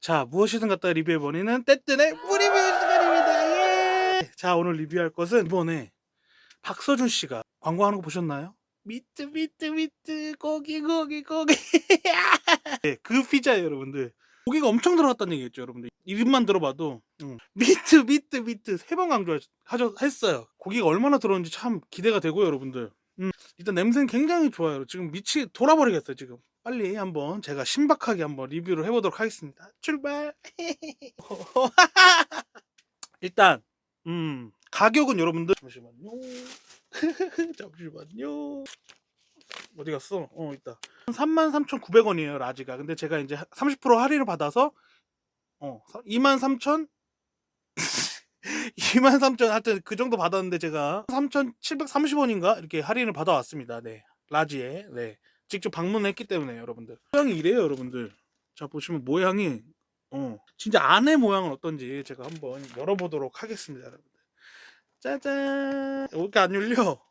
자, 무엇이든 갖다 리뷰해버리는 때뜨네 무리뷰 시간입니다. 예! 자, 오늘 리뷰할 것은 이번에 박서준 씨가 광고하는 거 보셨나요? 미트 미트 미트 고기 고기 고기 네, 그 피자예요 여러분들. 고기가 엄청 들어갔다는 얘기겠죠 여러분들. 이름만 들어봐도 미트 미트 미트 세 번 강조했어요. 고기가 얼마나 들어있는지 참 기대가 되고요 여러분들. 일단 냄새는 굉장히 좋아요. 지금 미치 돌아버리겠어요 지금. 빨리 한번 제가 신박하게 한번 리뷰를 해보도록 하겠습니다. 출발. 일단 가격은 여러분들 잠시만요. 잠시만요. 어디 갔어? 있다. 33,900원이에요 라지가. 근데 제가 이제 30% 할인을 받아서 23,000 23,000 하여튼 그 정도 받았는데 제가 3,730원인가 이렇게 할인을 받아왔습니다. 네, 라지에. 네, 직접 방문했기 때문에 여러분들. 모양이 이래요 여러분들. 자, 보시면 모양이 진짜 안에 모양은 어떤지 제가 한번 열어보도록 하겠습니다 여러분들. 짜잔. 왜 이렇게 안 열려?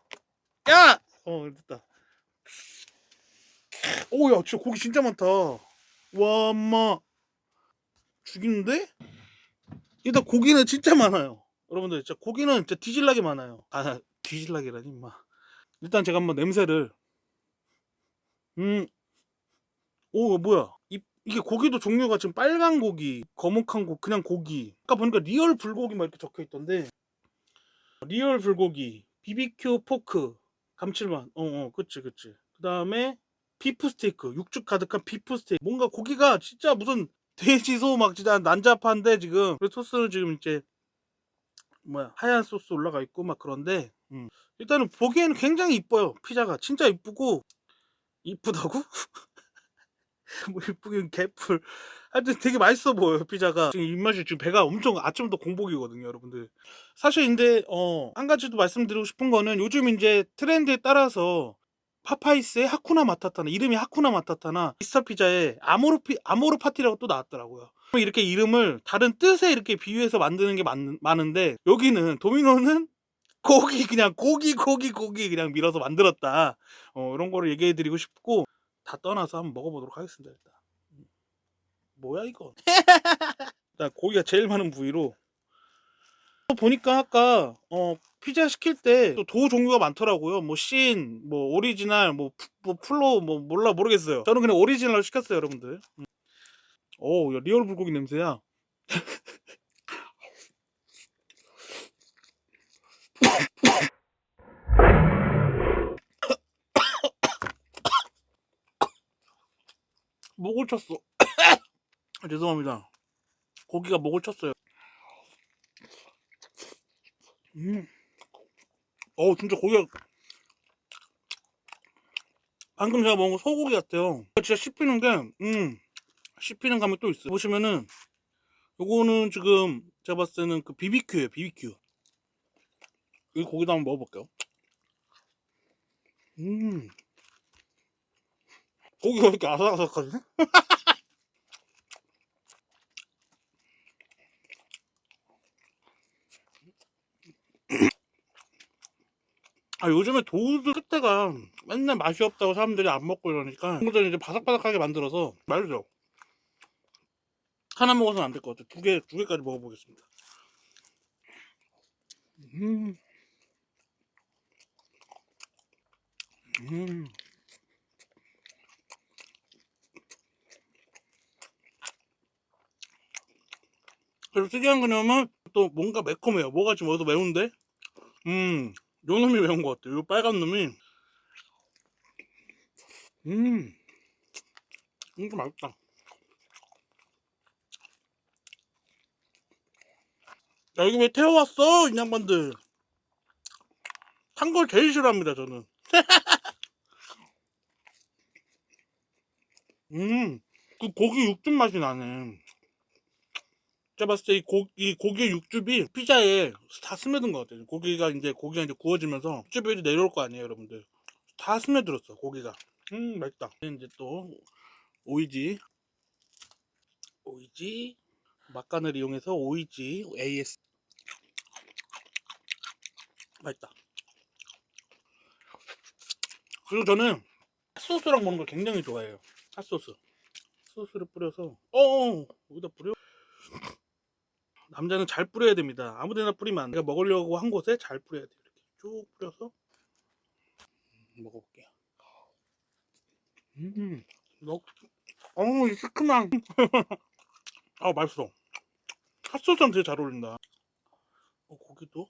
야! 됐다. 오야, 진짜 고기 진짜 많다. 와, 엄마 죽이는데? 일단 고기는 진짜 많아요 여러분들. 진짜 고기는 진짜 뒤질나게 많아요. 아, 뒤질나게라니 임마. 일단 제가 한번 냄새를. 오, 뭐야, 이게 고기도 종류가 지금 빨간 고기, 거목한 고기, 그냥 고기. 아까 보니까 리얼 불고기 막 이렇게 적혀 있던데. 리얼 불고기, BBQ 포크, 감칠맛. 그치. 그 다음에 비프 스테이크, 육즙 가득한 비프 스테이크. 뭔가 고기가 진짜 무슨 돼지소 막 진짜 난잡한데 지금. 그리고 소스는 지금 이제 뭐야, 하얀 소스 올라가 있고 막 그런데. 일단은 보기에는 굉장히 이뻐요. 피자가 진짜 이쁘고. 이쁘다고? 뭐 이쁘긴 개풀. 하여튼 되게 맛있어 보여요 피자가. 지금 입맛이, 지금 배가 엄청, 아침부터 공복이거든요 여러분들. 사실 근데 한 가지 도 말씀드리고 싶은 거는, 요즘 이제 트렌드에 따라서 파파이스의 하쿠나 마타타나, 이름이 하쿠나 마타타나 미스터 피자에 아모르 파티라고 또 나왔더라고요. 이렇게 이름을 다른 뜻에 이렇게 비유해서 만드는 게 많은데, 여기는 도미노는 고기, 그냥 고기 그냥 밀어서 만들었다. 이런 거를 얘기해 드리고 싶고. 다 떠나서 한번 먹어보도록 하겠습니다. 일단 뭐야 이거. 일단 고기가 제일 많은 부위로. 보니까 아까 피자 시킬 때 또 도 종류가 많더라고요. 뭐 뭐 오리지널, 뭐 플로, 뭐 몰라 모르겠어요. 저는 그냥 오리지널로 시켰어요 여러분들. 야, 리얼 불고기 냄새야. 목을 쳤어. 죄송합니다. 고기가 목을 쳤어요. 진짜 고기가, 방금 제가 먹은 거 소고기 같아요. 진짜 씹히는 게 씹히는 감이 또 있어요. 보시면은 요거는 지금 제가 봤을 때는 그 BBQ예요. BBQ. 이 고기도 한번 먹어볼게요. 고기가 왜 이렇게 아삭아삭하지? 요즘에 도우드 끝에가 맨날 맛이 없다고 사람들이 안 먹고 이러니까 이것들 이제 바삭바삭하게 만들어서 맛있죠. 하나 먹어서는 안 될 것 같아요. 두 개까지 먹어보겠습니다. 음. 음. 그리고 특이한 거냐면 또 뭔가 매콤해요. 뭐가 지금 어디서 매운데? 요 놈이 매운 것 같아요. 요 빨간 놈이. 이거 맛있다. 야, 이거 왜 태워왔어 이 양반들. 탄 걸 제일 싫어합니다 저는. 그 고기 육즙 맛이 나네. 제가 봤을 때 이 고기의 육즙이 피자에 다 스며든 것 같아요. 고기가 이제 구워지면서 육즙이 내려올 거 아니에요 여러분들. 다 스며들었어 고기가. 맛있다. 이제 또 오이지 막간을 이용해서 오이지 AS. 맛있다. 그리고 저는 핫소스랑 먹는 걸 굉장히 좋아해요. 핫소스. 핫소스를 뿌려서 여기다 뿌려. 남자는 잘 뿌려야 됩니다. 아무데나 뿌리면 안 돼. 내가 먹으려고 한 곳에 잘 뿌려야 돼. 이렇게 쭉 뿌려서 먹어볼게요. 이 시큼한. 맛있어. 핫소스랑 되게 잘 어울린다. 고기도.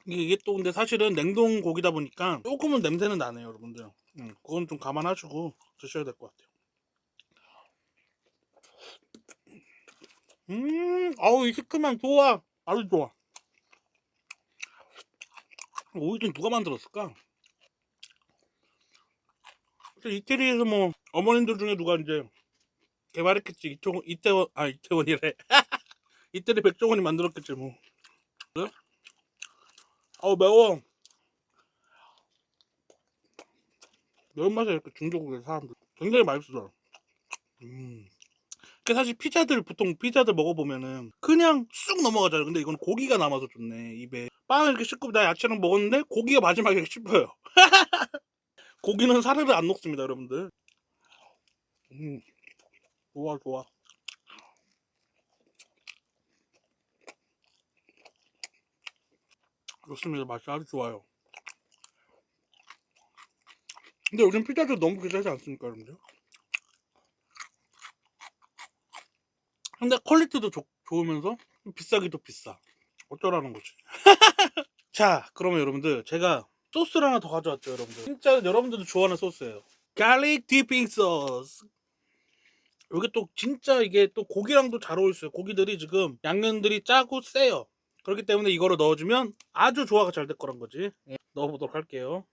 이게 또 근데 사실은 냉동 고기다 보니까 조금은 냄새는 나네요, 여러분들. 그건 좀 감안하시고 드셔야 될 것 같아요. 이 시큼한 좋아. 아주 좋아. 오이는 누가 만들었을까? 이태리에서 뭐 어머님들 중에 누가 이제 개발했겠지. 이태원이래. 이태리 백종원이 만들었겠지 뭐. 그래? 매워. 매운맛에 이렇게 중독이 돼 사람들. 굉장히 맛있어. 사실 보통 피자들 먹어보면은 그냥 쑥 넘어가잖아요. 근데 이건 고기가 남아서 좋네. 입에 빵을 이렇게 씹고 나 야채랑 먹었는데 고기가 마지막에 이렇게 씹혀요. 고기는 사르르 안 녹습니다, 여러분들. 좋아. 좋습니다. 맛이 아주 좋아요. 근데 요즘 피자도 너무 비싸지 않습니까, 여러분들? 근데 퀄리티도 좋으면서 비싸기도 비싸. 어쩌라는 거지. 자, 그러면 여러분들 제가 소스를 하나 더 가져왔죠, 여러분들. 진짜 여러분들도 좋아하는 소스예요. 갈릭 디핑 소스. 이게 또 진짜 이게 또 고기랑도 잘 어울려요. 고기들이 지금 양념들이 짜고 세요. 그렇기 때문에 이거를 넣어주면 아주 조화가 잘 될 거란 거지. 넣어보도록 할게요.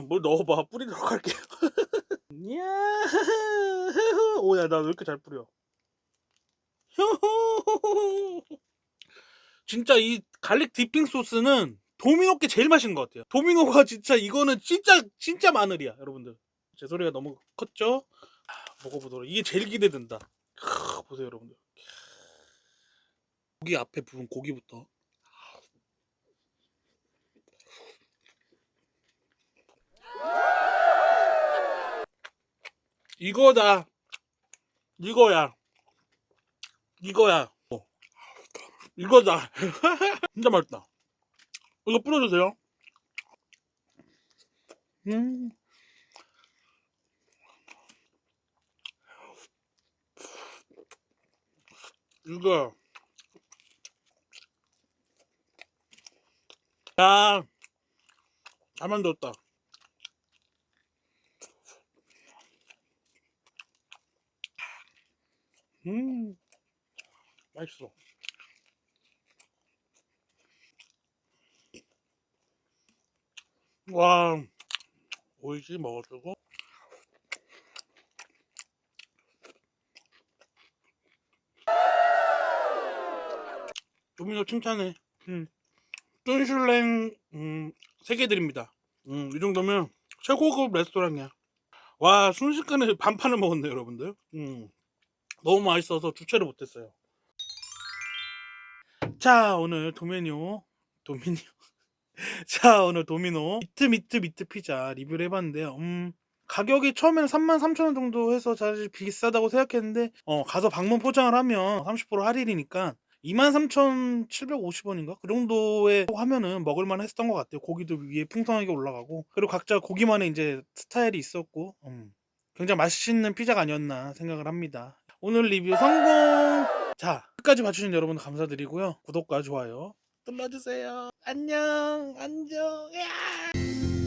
뭘 넣어봐. 뿌리도록 할게요. 오야, 나 왜 이렇게 잘 뿌려? 진짜 이 갈릭 디핑 소스는 도미노께 제일 맛있는 것 같아요. 도미노가 진짜 이거는 진짜 마늘이야, 여러분들. 제 소리가 너무 컸죠? 먹어보도록. 이게 제일 기대된다. 보세요, 여러분들. 고기 앞에 부분 고기부터. 이거다. 이거야. 이거다. 진짜 맛있다. 이거 뿌려주세요. 이거. 야, 잘 만들었다. 맛있어. 와, 오이지 먹어주고. 도미노 칭찬해. 뚠슐랭 3개 드립니다. 이 정도면 최고급 레스토랑이야. 와, 순식간에 반판을 먹었네, 여러분들. 너무 맛있어서 주체를 못했어요. 자, 오늘 자, 오늘 도미노 미트 피자 리뷰를 해봤는데요. 가격이 처음에는 33,000원 정도 해서 사실 비싸다고 생각했는데 가서 방문 포장을 하면 30% 할인이니까 23,750원인가? 그 정도에 하면은 먹을만 했었던 것 같아요. 고기도 위에 풍성하게 올라가고 그리고 각자 고기만의 이제 스타일이 있었고 굉장히 맛있는 피자가 아니었나 생각을 합니다. 오늘 리뷰 성공! 자, 끝까지 봐주신 여러분 감사드리고요. 구독과 좋아요 눌러주세요. 안녕. 야!